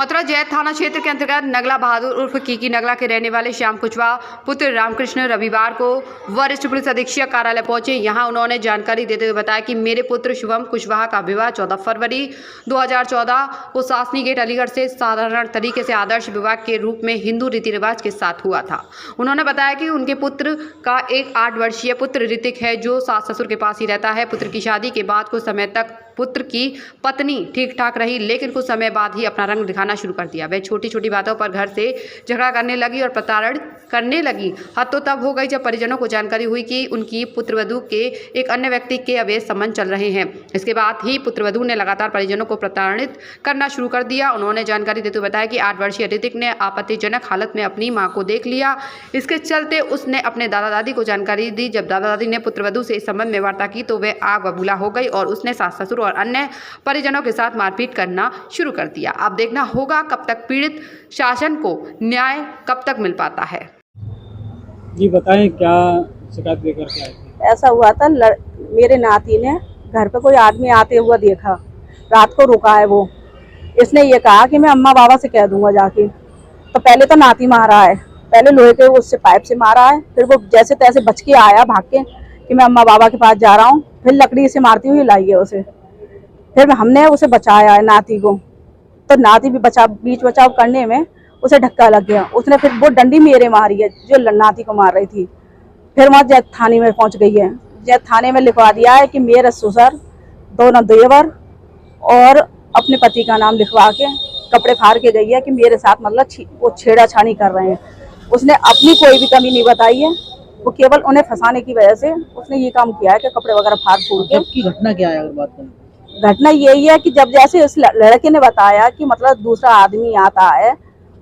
मथुरा जैत थाना क्षेत्र के अंतर्गत नगला बहादुर उर्फ कीकी नगला के रहने वाले श्याम कुशवाहा पुत्र रामकृष्ण रविवार को वरिष्ठ पुलिस अधीक्षक कार्यालय पहुंचे। यहां उन्होंने जानकारी देते हुए बताया कि मेरे पुत्र शुभम कुशवाहा का विवाह 14 फरवरी 2014 को सासनी गेट अलीगढ़ से साधारण तरीके से आदर्श विवाह के रूप में हिंदू रीति रिवाज के साथ हुआ था। उन्होंने बताया कि उनके पुत्र का एक 8 वर्षीय पुत्र ऋतिक है जो सास ससुर के पास ही रहता है। पुत्र की शादी के बाद कुछ समय तक पुत्र की पत्नी ठीक ठाक रही, लेकिन कुछ समय बाद ही अपना रंग दिखाना शुरू कर दिया। वह छोटी छोटी बातों पर घर से झगड़ा करने लगी और प्रताड़न करने लगी। हद तो तब हो गई जब परिजनों को जानकारी हुई कि उनकी पुत्रवधू के एक अन्य व्यक्ति के अवैध संबंध चल रहे हैं। इसके बाद ही पुत्रवधू ने लगातार परिजनों को प्रताड़ित करना शुरू कर दिया। उन्होंने जानकारी देते हुए बताया कि 8 वर्षीय ऋतिक ने आपत्तिजनक हालत में अपनी मां को देख लिया। इसके चलते उसने अपने दादा दादी को जानकारी दी। जब दादा दादी ने पुत्रवधू से इस संबंध में वार्ता की तो वह आग बबूला हो गई और उसने सास ससुर और अन्य परिजनों के साथ मारपीट करना शुरू कर दिया। अब देखना होगा कब तक पीड़ित शासन को न्याय कब तक मिल पाता है। जी बताएं, क्या शिकायत लेकर के आए थे? ऐसा हुआ था, मेरे नाती ने घर पे कोई आदमी आते हुआ देखा, रात को रुका है वो। इसने ये कहा कि मैं अम्मा बाबा से कह दूंगा जाके। तो पहले तो नाती मारा है, पहले लोहे के उससे पाइप से मारा है, फिर वो जैसे तैसे बच के आया भाग के कि मैं अम्मा बाबा के पास जा रहा हूँ। फिर लकड़ी से मारती हुई लाई है उसे। फिर हमने उसे बचाया है नाती को, तो नाती भी बीच बचाव करने में उसे धक्का लग गया। उसने फिर वो डंडी मेरे मारी है जो नाती को मार रही थी। फिर वहाँ जैत थाने में पहुँच गई है। जैत थाने में लिखवा दिया है कि मेरे ससुर, दोनों देवर और अपने पति का नाम लिखवा के कपड़े फाड़ के गई है कि मेरे साथ मतलब वो छेड़ाछाड़ी कर रहे हैं। उसने अपनी कोई भी कमी नहीं बताई है, वो केवल उन्हें फंसाने की वजह से उसने ये काम किया है कि कपड़े वगैरह फाड़ फूड़ के। की घटना क्या है अगर बात करें? घटना यही है कि जब जैसे उस लड़के ने बताया कि मतलब दूसरा आदमी आता है,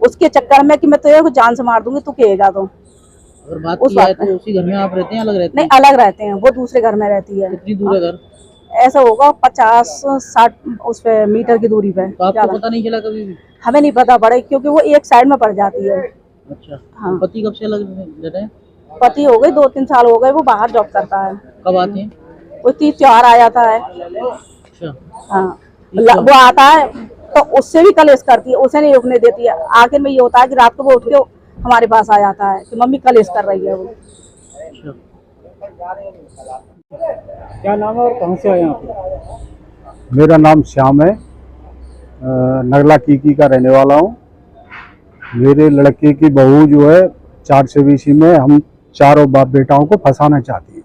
उसके चक्कर में कि मैं तुझे तो जान से मार दूंगी, तू कहेगा तो। अगर बात की है तो उसी घर में आप रहते हैं, अलग रहते हैं? नहीं, अलग रहते हैं, वो दूसरे घर में रहती है। कितनी दूर है घर? ऐसा होगा 50-60 उस पे मीटर की दूरी पे। तो आपको पता नहीं चला कभी भी? हमें नहीं पता पड़ा क्योंकि वो एक साइड में पड़ जाती है। अच्छा। हाँ। पति कब से अलग रहते हैं? पति हो गए 2-3 साल हो गए, वो बाहर जॉब करता है। कब आते हैं? वो 3-4 आ जाता है। अच्छा। हाँ, वो आता है तो उससे भी कलेश करती है, उसे नहीं रुकने देती है। आखिर में ये होता है कि रात को वो उठ के हमारे पास आ जाता है कि मम्मी कलेश कर रही है वो। अच्छा। क्या नाम है और कहाँ से आए आप? मेरा नाम श्याम है, नगला कीकी का रहने वाला हूँ। मेरे लड़के की बहू जो है 4 से 20 में हम चारों बाप बेटाओं को फंसाना चाहती है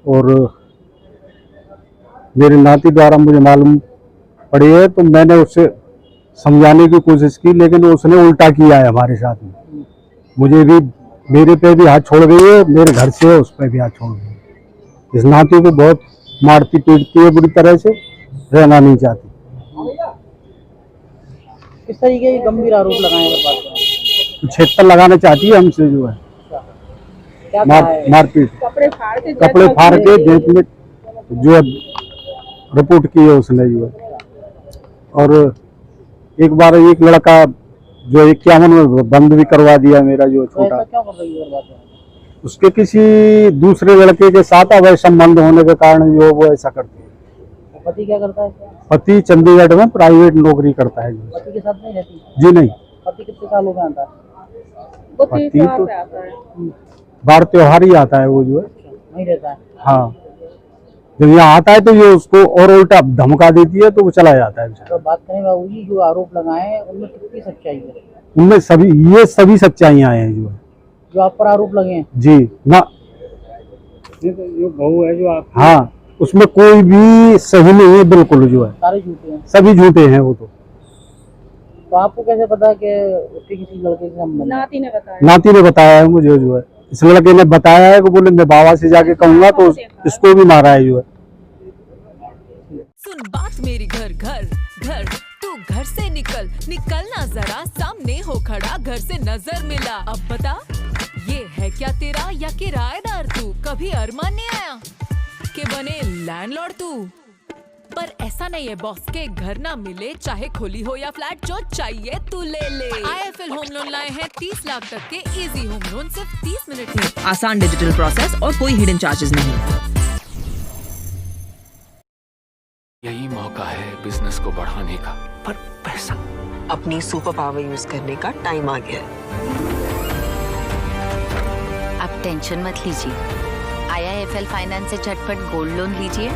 और मेरे नाती द्वारा मुझे मालूम पड़ी है, तो मैंने उससे समझाने की कोशिश की, लेकिन उसने उल्टा किया है हमारे साथ में। मुझे भी, मेरे पे भी हाथ छोड़ गई है, मेरे घर से उस पर भी हाथ छोड़ गई है। इस नाती को बहुत मारती पीटती है, बुरी तरह से रहना नहीं चाहती। किस तरीके के गंभीर आरोप लगाए अगर बात करें? क्षेत्र लगाना चाहती है हमसे, जो है मारपीट, कपड़े फाड़ के जेब में जो है रिपोर्ट की है उसने, जो है। और एक बार एक लड़का जो 51 में बंद भी करवा दिया मेरा जो छोटा। क्या कर रही है बात करें? उसके किसी दूसरे लड़के के साथ अवैध संबंध होने के कारण जो वो ऐसा करती है। पति क्या करता है? पति चंडीगढ़ में प्राइवेट नौकरी करता है। पति के साथ नहीं रहती? जी नहीं। पति कितने सालों में आता है? पति तो बार त्योहार ही आता है वो, जो है नहीं रहता है। हाँ, जब यहाँ आता है तो ये उसको और उल्टा धमका देती है तो वो चला जाता है। तो बात करें बाबू जी, जो आरोप लगाए हैं उनमें कितनी सच्चाई है? उनमें सभी सच्चाइयाँ हैं जो है, जो आप पर आरोप लगे हैं। जी ना। जो बहू है जो आप, हाँ, उसमें कोई भी सही नहीं है, बिल्कुल जो है सारे झूठे हैं, सभी झूठे हैं वो। तो आपको कैसे पता कि उसके किसी लड़के के संबंध? नाती ने बताया है मुझे, जो है इस लड़के ने बताया है कि बोले मैं बाबा से जाके कहूंगा तो इसको भी मारा है, जो है। सुन बात मेरी, घर घर घर तू घर से निकल ना जरा, सामने हो खड़ा घर से नजर मिला। अब बता ये है क्या तेरा या किराएदार तू? कभी अरमान नहीं आया कि बने लैंडलॉर्ड तू? पर ऐसा नहीं है, बॉस के घर ना मिले, चाहे खोली हो या फ्लैट, जो चाहिए तू ले ले। IIFL होम लोन लाए हैं 30 लाख तक के इजी होम लोन सिर्फ 30 मिनट में। आसान डिजिटल प्रोसेस और कोई हिडन चार्जेस नहीं। यही मौका है बिजनेस को बढ़ाने का। पर पैसा, अपनी सुपर पावर यूज करने का टाइम आ गया है। आप टेंशन मत लीजिए, IIFL फाइनेंस से झटपट गोल्ड लोन लीजिए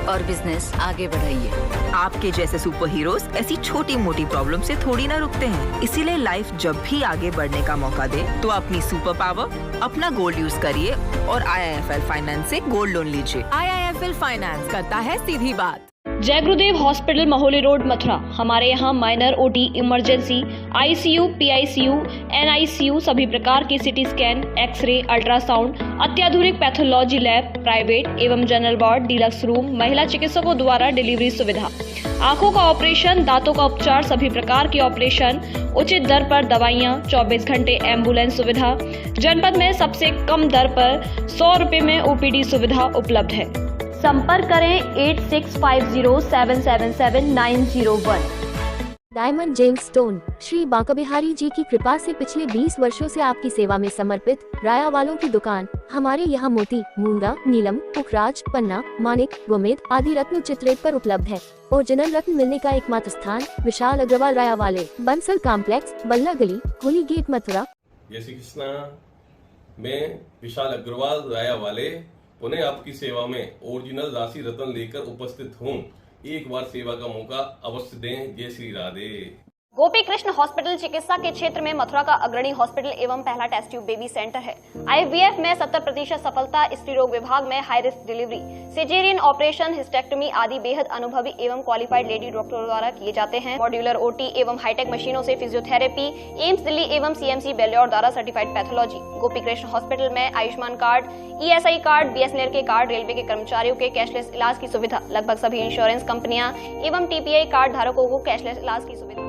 और बिजनेस आगे बढ़ाइए। आपके जैसे सुपर हीरोज ऐसी छोटी मोटी प्रॉब्लम से थोड़ी ना रुकते हैं, इसीलिए लाइफ जब भी आगे बढ़ने का मौका दे तो अपनी सुपर पावर, अपना गोल्ड यूज करिए और IIFL फाइनेंस से गोल्ड लोन लीजिए। IIFL फाइनेंस करता है सीधी बात। जय गुरुदेव हॉस्पिटल महोली रोड मथुरा। हमारे यहाँ minor OT, emergency, ICU, PICU, NICU, सभी प्रकार के CT स्कैन, एक्सरे, अल्ट्रासाउंड, अत्याधुनिक पैथोलॉजी लैब, प्राइवेट एवं जनरल वार्ड, डीलक्स रूम, महिला चिकित्सकों द्वारा डिलीवरी सुविधा, आंखों का ऑपरेशन, दांतों का उपचार, सभी प्रकार के ऑपरेशन, उचित दर पर दवाइयाँ, 24 घंटे एम्बुलेंस सुविधा। जनपद में सबसे कम दर पर 100 रुपए में OPD सुविधा उपलब्ध है। संपर्क करें 8650777901। Diamond gems stone Shri Banke Bihari ji की कृपा से पिछले 20 वर्षों से आपकी सेवा में समर्पित राया वालों की दुकान। हमारे यहाँ मोती, मूंगा, नीलम, पुखराज, पन्ना, मानिक, गोमेद आदि रत्न चित्रेट पर उपलब्ध है। ओरिजिनल रत्न मिलने का एकमात्र स्थान विशाल अग्रवाल राया वाले, बंसल कॉम्प्लेक्स, बल्ला गली, होली गेट, मथुरा। जय श्री कृष्णा। मैं विशाल अग्रवाल राया वाले पुनः आपकी सेवा में ओरिजिनल राशि रत्न लेकर उपस्थित हूँ। एक बार सेवा का मौका अवश्य दें। जय श्री राधे। गोपी कृष्ण हॉस्पिटल चिकित्सा के क्षेत्र में मथुरा का अग्रणी हॉस्पिटल एवं पहला टेस्ट ट्यूब बेबी सेंटर है। IVF में 70% सफलता, स्त्री रोग विभाग में high risk delivery, caesarean operation, hysterectomy आदि बेहद अनुभवी एवं क्वालिफाइड लेडी डॉक्टरों द्वारा किए जाते हैं। मॉड्यूलर OT एवं हाईटेक मशीनों से फिजियोथेरेपी, एम्स दिल्ली एवं CMC बेल्योर द्वारा certified pathology. Gopi Krishna hospital में Ayushman card, ESI card, BSNL के कार्ड, रेलवे के कर्मचारियों के कैशलेस इलाज की सुविधा। लगभग सभी इंश्योरेंस कंपनियां एवं TPI कार्ड धारकों को कैशलेस इलाज की सुविधा।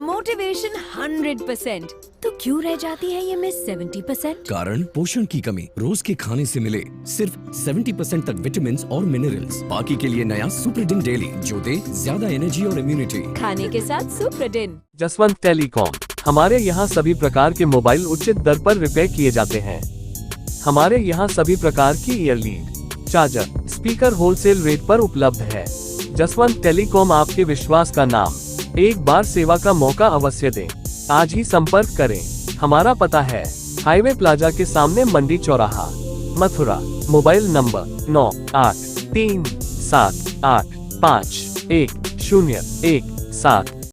मोटिवेशन 100%, तो क्यों रह जाती है ये मिस 70%? कारण पोषण की कमी। रोज के खाने से मिले सिर्फ 70% तक विटामिन और मिनरल्स। बाकी के लिए नया सुप्रीडिन डेली जो दे ज्यादा एनर्जी और इम्यूनिटी। खाने के साथ सुप्रीडिन। जसवंत टेलीकॉम। हमारे यहाँ सभी प्रकार के मोबाइल उचित दर पर रिपेयर किए जाते हैं। हमारे यहाँ सभी प्रकार की ईयरलीड, चार्जर, स्पीकर होलसेल रेट पर उपलब्ध है। जसवंत टेलीकॉम आपके विश्वास का नाम। एक बार सेवा का मौका अवश्य दें। आज ही संपर्क करें। हमारा पता है हाईवे प्लाजा के सामने मंडी चौराहा, मथुरा। Mobile number 9837851017।